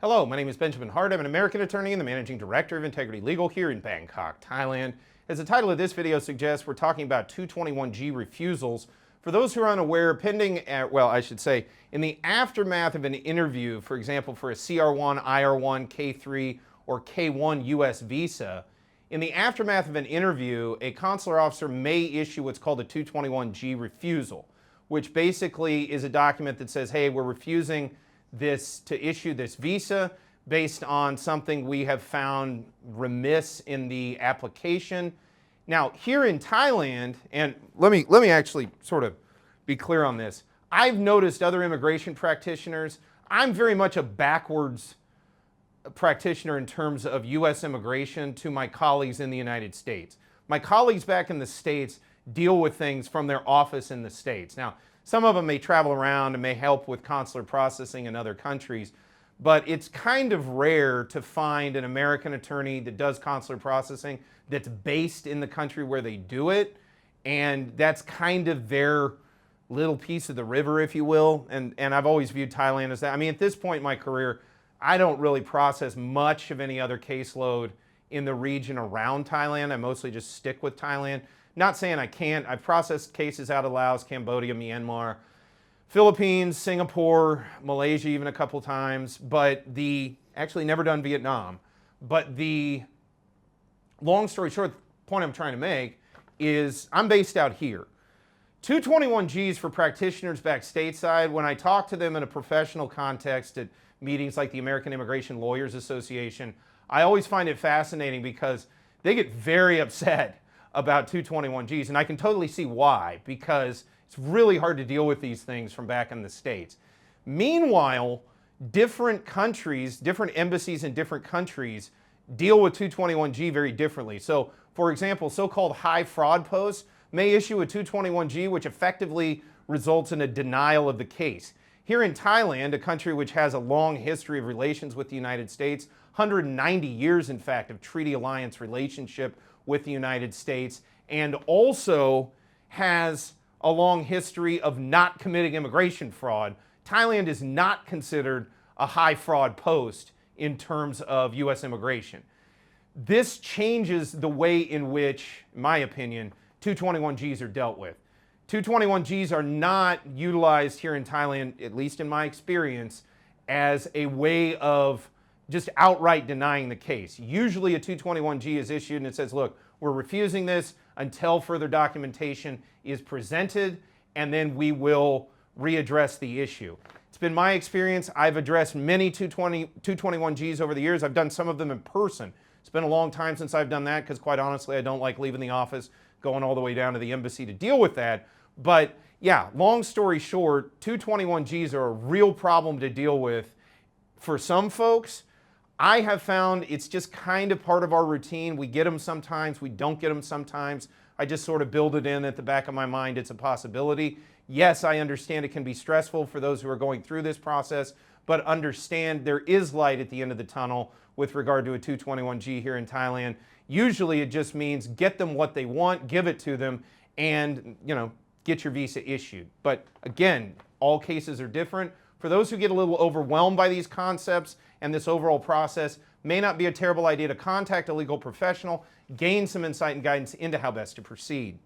Hello, my name is Benjamin Hart. I'm an American attorney and the Managing Director of Integrity Legal here in Bangkok, Thailand. As the title of this video suggests, we're talking about 221G refusals. For those who are unaware, pending, in the aftermath of an interview, for example, for a CR1, IR1, K3, or K1 U.S. visa, in the aftermath of an interview, a consular officer may issue what's called a 221G refusal, which basically is a document that says, hey, we're refusing to issue this visa based on something we have found remiss in the application. Now, here in Thailand, and let me actually sort of be clear on this. I've noticed other immigration practitioners, I'm very much a backwards practitioner in terms of U.S. immigration to my colleagues in the United States. My colleagues back in the States deal with things from their office in the States. Now, some of them may travel around and may help with consular processing in other countries, but it's kind of rare to find an American attorney that does consular processing that's based in the country where they do it, and that's kind of their little piece of the river, if you will, and I've always viewed Thailand as that. I mean, at this point in my career, I don't really process much of any other caseload in the region around Thailand. I mostly just stick with Thailand. Not saying I can't. I've processed cases out of Laos, Cambodia, Myanmar, Philippines, Singapore, Malaysia even a couple times, but actually never done Vietnam. But the long story short, the point I'm trying to make is I'm based out here. 221Gs for practitioners back stateside, when I talk to them in a professional context at meetings like the American Immigration Lawyers Association, I always find it fascinating because they get very upset about 221Gs, and I can totally see why, because it's really hard to deal with these things from back in the States. Meanwhile, different countries, different embassies in different countries deal with 221G very differently. So, for example, so-called high fraud posts may issue a 221G, which effectively results in a denial of the case. Here in Thailand, a country which has a long history of relations with the United States, 190 years, in fact, of treaty alliance relationship with the United States, and also has a long history of not committing immigration fraud, Thailand is not considered a high fraud post in terms of U.S. immigration. This changes the way in which, in my opinion, 221Gs are dealt with. 221Gs are not utilized here in Thailand, at least in my experience, as a way of just outright denying the case. Usually a 221G is issued and it says, look, we're refusing this until further documentation is presented, and then we will readdress the issue. It's been my experience. I've addressed many 221Gs over the years. I've done some of them in person. It's been a long time since I've done that because, quite honestly, I don't like leaving the office, going all the way down to the embassy to deal with that. But yeah, long story short, 221Gs are a real problem to deal with for some folks. I have found it's just kind of part of our routine. We get them sometimes, we don't get them sometimes. I just sort of build it in at the back of my mind. It's a possibility. Yes, I understand it can be stressful for those who are going through this process, but understand there is light at the end of the tunnel with regard to a 221G here in Thailand. Usually it just means get them what they want, give it to them, and get your visa issued. But again, all cases are different. For those who get a little overwhelmed by these concepts and this overall process, may not be a terrible idea to contact a legal professional, gain some insight and guidance into how best to proceed.